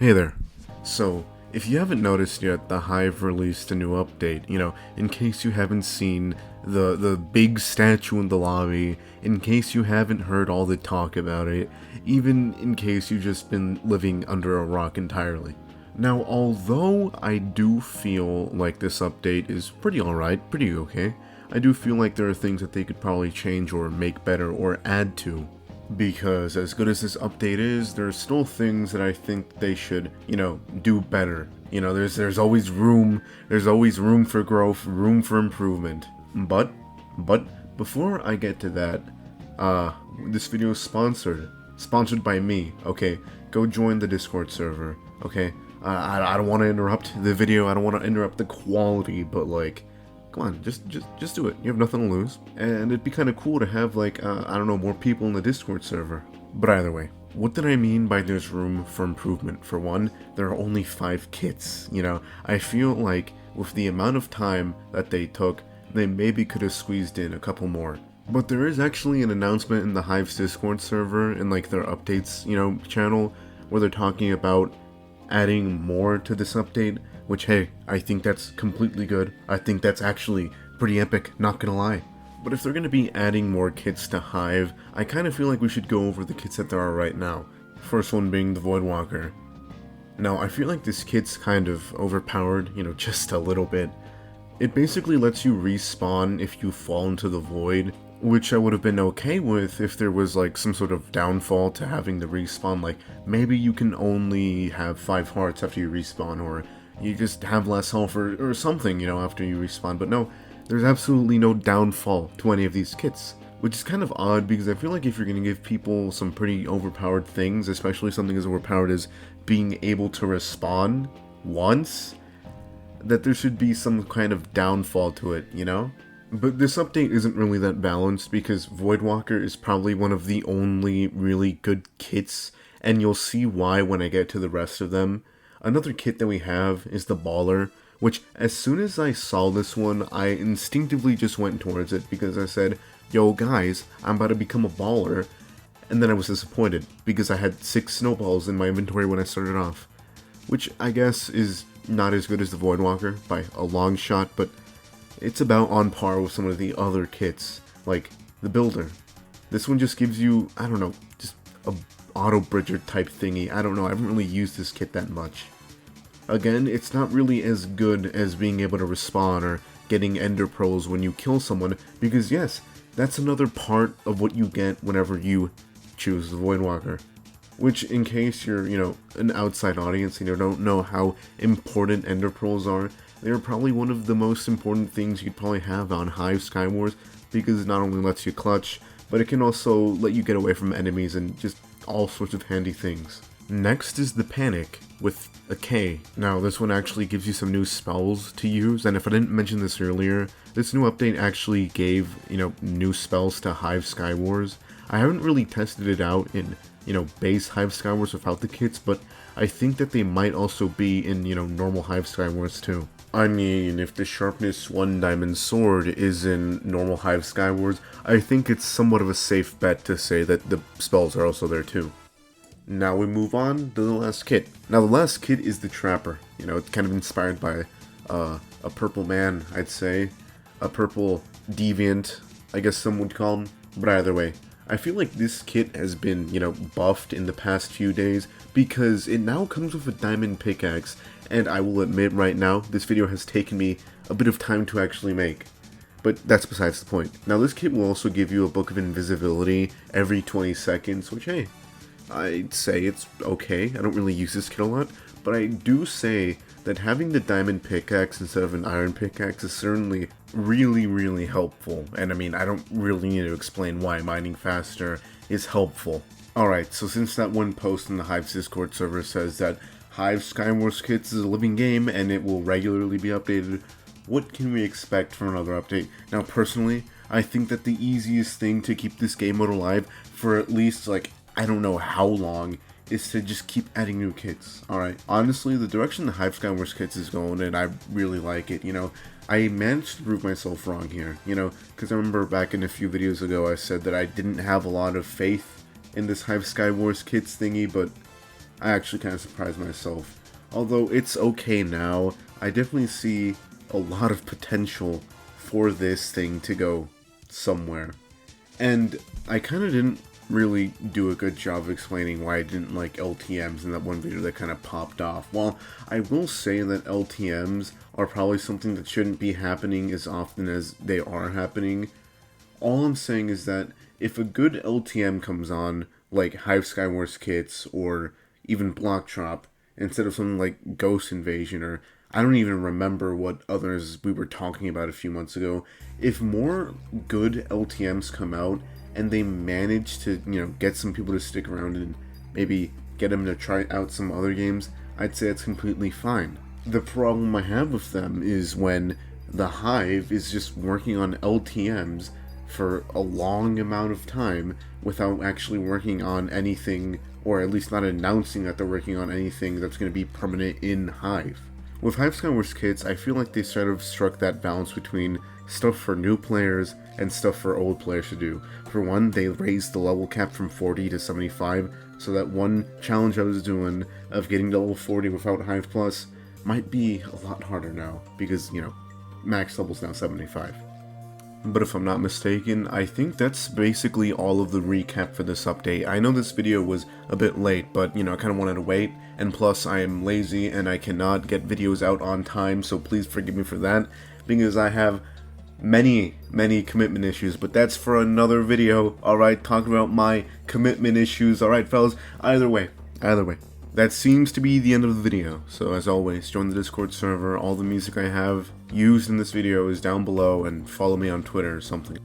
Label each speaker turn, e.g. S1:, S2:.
S1: Hey there. So, if you haven't noticed yet, the Hive released a new update, in case you haven't seen the big statue in the lobby, in case you haven't heard all the talk about it, even in case you've just been living under a rock entirely. Now, although I do feel like this update is pretty alright, pretty okay, I do feel like there are things that they could probably change or make better or add to. Because as good as this update is, there's still things that I think they should, do better. There's always room, for growth, room for improvement. But before I get to that, this video is sponsored by me. Okay, go join the Discord server. Okay, I don't want to interrupt the video. I don't want to interrupt the quality, but like, come on, just do it. You have nothing to lose. And it'd be kind of cool to have, like, I don't know, more people in the Discord server. But either way, what did I mean by there's room for improvement? For one, there are only 5 kits, I feel like with the amount of time that they took, they maybe could have squeezed in a couple more. But there is actually an announcement in the Hive's Discord server, in like their updates, channel, where they're talking about adding more to this update. Which, hey, I think that's completely good. I think that's actually pretty epic, not gonna lie. But if they're gonna be adding more kits to Hive, I kind of feel like we should go over the kits that there are right now. First one being the Voidwalker. Now, I feel like this kit's kind of overpowered, just a little bit. It basically lets you respawn if you fall into the void, which I would have been okay with if there was like some sort of downfall to having the respawn, like maybe you can only have 5 hearts after you respawn, or you just have less health or something, after you respawn. But no, there's absolutely no downfall to any of these kits. Which is kind of odd, because I feel like if you're going to give people some pretty overpowered things, especially something as overpowered as being able to respawn once, that there should be some kind of downfall to it, But this update isn't really that balanced, because Voidwalker is probably one of the only really good kits, and you'll see why when I get to the rest of them. Another kit that we have is the Baller, which as soon as I saw this one, I instinctively just went towards it because I said, yo guys, I'm about to become a baller, and then I was disappointed because I had 6 snowballs in my inventory when I started off. Which I guess is not as good as the Voidwalker by a long shot, but it's about on par with some of the other kits, like the Builder. This one just gives you, I don't know, just a auto-bridger type thingy. I don't know, I haven't really used this kit that much. Again, it's not really as good as being able to respawn or getting ender pearls when you kill someone, because yes, that's another part of what you get whenever you choose the Voidwalker. Which, in case you're, an outside audience and you don't know how important ender pearls are, they're probably one of the most important things you'd probably have on Hive Skywars, because it not only lets you clutch, but it can also let you get away from enemies and just all sorts of handy things. Next is the Panic, with a K. Now, this one actually gives you some new spells to use, and if I didn't mention this earlier, this new update actually gave, new spells to Hive Skywars. I haven't really tested it out in, base Hive Skywars without the kits, but I think that they might also be in, normal Hive Skywars too. I mean, if the Sharpness 1 Diamond Sword is in normal Hive Skywars, I think it's somewhat of a safe bet to say that the spells are also there too. Now we move on to the last kit. Now the last kit is the Trapper. It's kind of inspired by a purple man, I'd say. A purple deviant, I guess some would call him. But either way, I feel like this kit has been, buffed in the past few days, because it now comes with a diamond pickaxe, and I will admit right now, this video has taken me a bit of time to actually make. But that's besides the point. Now this kit will also give you a Book of Invisibility every 20 seconds, which, hey, I'd say it's okay. I don't really use this kit a lot, but I do say that having the diamond pickaxe instead of an iron pickaxe is certainly really, really helpful. And I mean, I don't really need to explain why mining faster is helpful. Alright, so since that one post in the Hive's Discord server says that Hive Skywars Kits is a living game and it will regularly be updated, what can we expect from another update? Now personally, I think that the easiest thing to keep this game mode alive for at least, like, I don't know how long, is to just keep adding new kits. Alright, honestly, the direction the Hive Skywars kits is going, and I really like it, I managed to prove myself wrong here, because I remember back in a few videos ago I said that I didn't have a lot of faith in this Hive Skywars kits thingy, but I actually kind of surprised myself. Although it's okay now, I definitely see a lot of potential for this thing to go somewhere. And I kind of didn't really do a good job of explaining why I didn't like LTMs in that one video that kind of popped off. While I will say that LTMs are probably something that shouldn't be happening as often as they are happening, all I'm saying is that if a good LTM comes on, like Hive Skywars kits or even Block Drop, instead of something like Ghost Invasion, or I don't even remember what others we were talking about a few months ago, if more good LTMs come out and they manage to, get some people to stick around and maybe get them to try out some other games, I'd say it's completely fine. The problem I have with them is when the Hive is just working on LTMs for a long amount of time without actually working on anything, or at least not announcing that they're working on anything that's going to be permanent in Hive. With Hive Skywars kits, I feel like they sort of struck that balance between stuff for new players and stuff for old players to do. For one, they raised the level cap from 40 to 75, so that one challenge I was doing of getting to level 40 without Hive Plus might be a lot harder now, because, max level's now 75. But if I'm not mistaken, I think that's basically all of the recap for this update. I know this video was a bit late, but I kind of wanted to wait, and plus I am lazy and I cannot get videos out on time, so please forgive me for that, because I have many commitment issues, but that's for another video. Alright, talking about my commitment issues. Alright fellas, either way, that seems to be the end of the video. So as always, join the Discord server. All the music I have used in this video is down below, and follow me on Twitter or something.